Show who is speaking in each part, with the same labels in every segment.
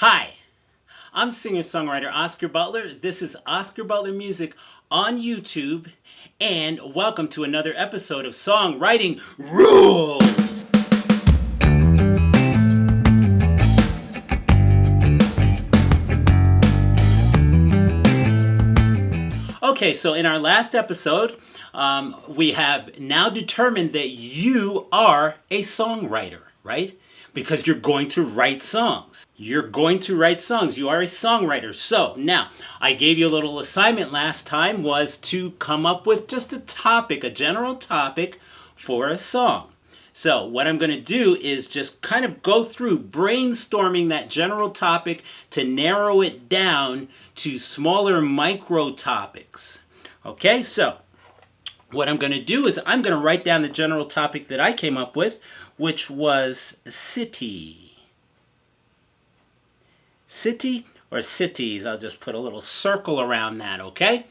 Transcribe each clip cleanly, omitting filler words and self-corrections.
Speaker 1: Hi, I'm singer-songwriter Oscar Butler. This is Oscar Butler Music on YouTube, and welcome to another episode of Songwriting Rules. Okay, so in our last episode, we have now determined that you are a songwriter, right? Because you're going to write songs. You're going to write songs. You are a songwriter. So now, I gave you a little assignment last time was to come up with just a topic, a general topic for a song. So what I'm going to do is just kind of go through brainstorming that general topic to narrow it down to smaller micro topics. Okay, so what I'm going to do is I'm going to write down the general topic that I came up with, which was city. City or cities. I'll just put a little circle around that, okay?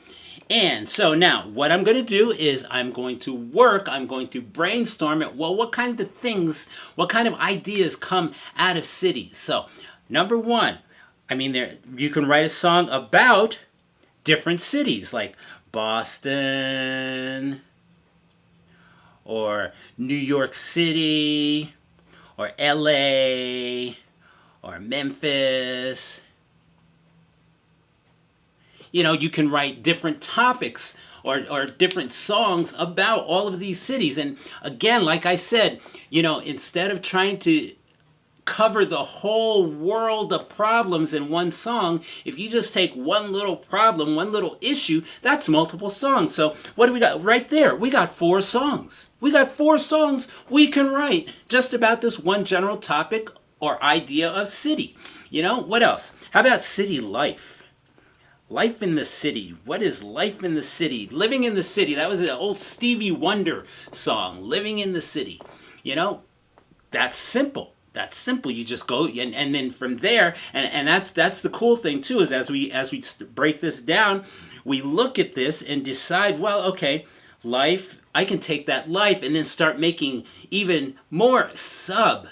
Speaker 1: And so now what I'm going to do is I'm going to brainstorm it. Well, what kind of things, what kind of ideas come out of cities? So number one, you can write a song about different cities like Boston or New York City or LA or Memphis. You know, you can write different topics or different songs about all of these cities. And again, like I said, you know, instead of trying to cover the whole world of problems in one song, if you just take one little problem, one little issue, that's multiple songs. So what do we got right there? We got 4 songs. We got 4 songs we can write just about this one general topic or idea of city. You know, what else? How about city life? Life in the city. What is life in the city? Living in the city. That was an old Stevie Wonder song, Living in the City. You know, that's simple. That's simple. You just go and then from there, and that's the cool thing too, is as we break this down, we look at this and decide, well, okay, life, I can take that life and then start making even more sub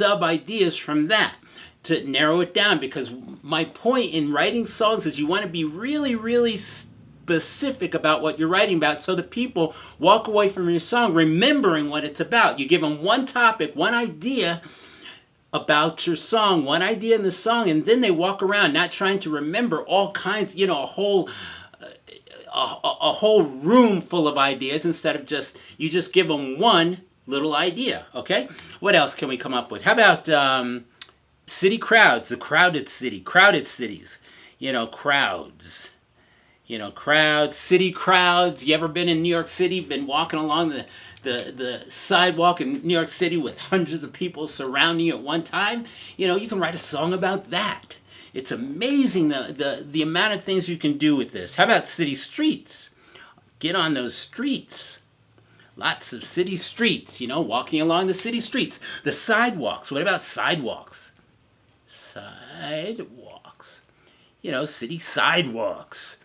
Speaker 1: ideas from that to narrow it down, because my point in writing songs is you want to be really, really specific about what you're writing about so that people walk away from your song remembering what it's about. You give them one topic, one idea about your song, one idea in the song, and then they walk around not trying to remember all kinds, you know, a whole room full of ideas instead of you just give them one little idea, okay? What else can we come up with? How about city crowds, the crowded cities, you know, crowds. You know, crowds, city crowds. You ever been in New York City, been walking along the sidewalk in New York City with hundreds of people surrounding you at one time? You know, you can write a song about that. It's amazing the amount of things you can do with this. How about city streets? Get on those streets. Lots of city streets, you know, walking along the city streets. The sidewalks. What about sidewalks? Sidewalks. You know, city sidewalks.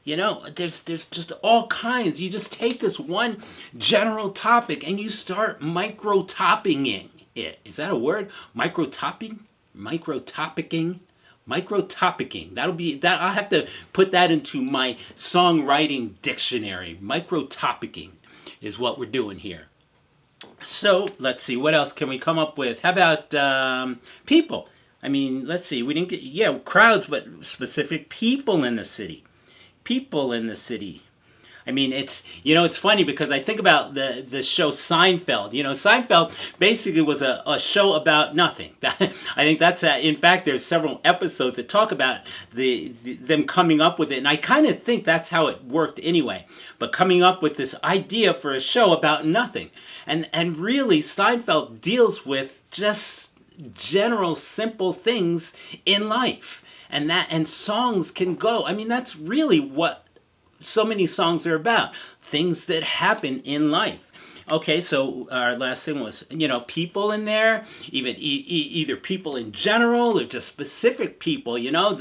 Speaker 1: You know, there's just all kinds. You just take this one general topic and you start micro-topping it. Is that a word? Micro-topping? Micro-toppicking? Micro-toppicking. I'll have to put that into my songwriting dictionary. Micro-toppicking is what we're doing here. So, let's see. What else can we come up with? How about people? Let's see. We didn't get, crowds, but specific people in the city. People in the city. It's funny because I think about the show Seinfeld. You know, Seinfeld basically was a show about nothing. I think that's in fact, there's several episodes that talk about them coming up with it, and I kind of think that's how it worked anyway. But coming up with this idea for a show about nothing, and really Seinfeld deals with just general simple things in life. And songs can go. That's really what so many songs are about. Things that happen in life. Okay, so our last thing was, you know, people in there, even either people in general or just specific people, you know,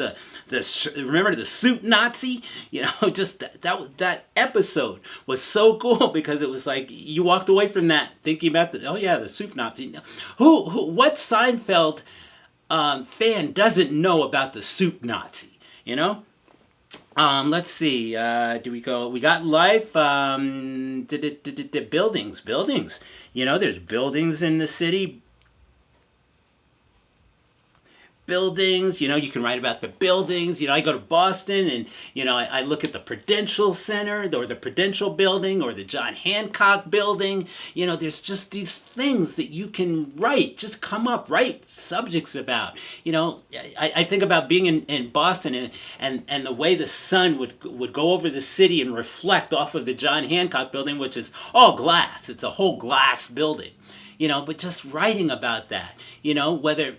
Speaker 1: remember the soup Nazi? You know, just that episode was so cool because it was like you walked away from that thinking about the soup Nazi. What Seinfeld fan doesn't know about the soup Nazi, you know? Let's see. Do we go? We got life. Buildings. Buildings. You know, there's buildings in the city. Buildings, you know, you can write about the buildings. You know, I go to Boston and, you know, I look at the Prudential Center or the Prudential Building or the John Hancock Building. You know, there's just these things that you can write, just come up, write subjects about. You know, I think about being in Boston and the way the sun would go over the city and reflect off of the John Hancock Building, which is all glass. It's a whole glass building, you know, but just writing about that, you know, whether,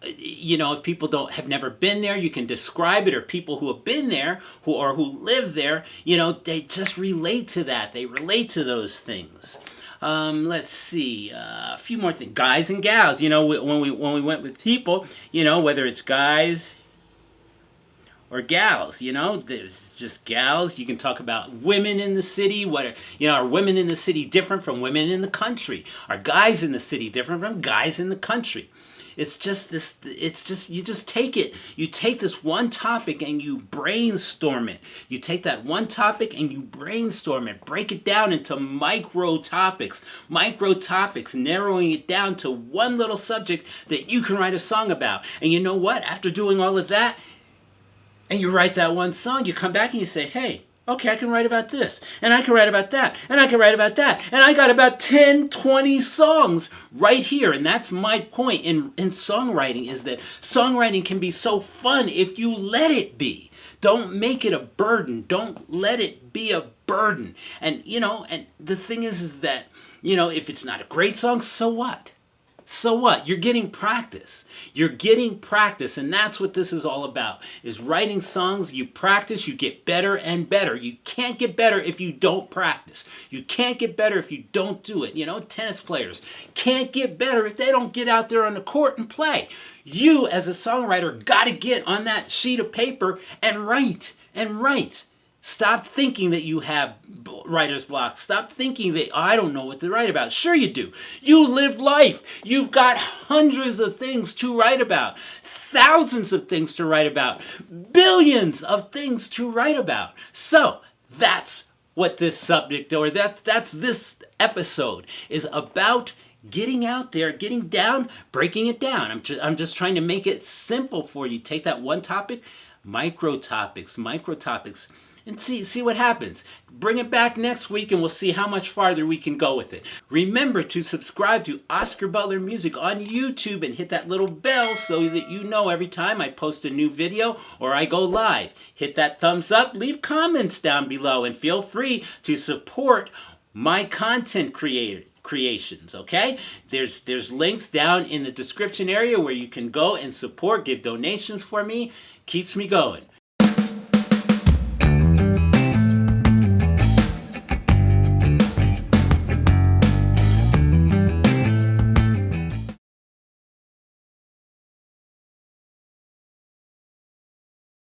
Speaker 1: you know, if people have never been there, you can describe it, or people who have been there who live there, you know, they just relate to that. They relate to those things. Let's see, a few more things. Guys and gals, you know, when we went with people, you know, whether it's guys or gals, you know, there's just gals. You can talk about women in the city. You know, are women in the city different from women in the country? Are guys in the city different from guys in the country? It's just this, you just take it. You take this one topic and you brainstorm it. You take that one topic and you brainstorm it. Break it down into micro topics, narrowing it down to one little subject that you can write a song about. And you know what? After doing all of that, and you write that one song, you come back and you say, hey, okay, I can write about this, and I can write about that, and I can write about that, and I got about 10, 20 songs right here. And that's my point in songwriting, is that songwriting can be so fun if you let it be. Don't make it a burden. Don't let it be a burden. And, you know, and the thing is that, you know, if it's not a great song, so what? So what? You're getting practice. You're getting practice, and that's what this is all about, is writing songs. You practice, you get better and better. You can't get better if you don't practice. You can't get better if you don't do it. You know, tennis players can't get better if they don't get out there on the court and play. You, as a songwriter, got to get on that sheet of paper and write and write. Stop thinking that you have writer's block. Stop thinking that, I don't know what to write about. Sure you do. You live life. You've got hundreds of things to write about. Thousands of things to write about. Billions of things to write about. So that's what this subject, or that's this episode is about. Getting out there, getting down, breaking it down. I'm just trying to make it simple for you. Take that one topic, micro topics, and see what happens. Bring it back next week and we'll see how much farther we can go with it. Remember to subscribe to Oscar Butler Music on YouTube and hit that little bell so that you know every time I post a new video or I go live. Hit that thumbs up, leave comments down below, and feel free to support my content creations, okay? There's links down in the description area where you can go and support, give donations for me. Keeps me going.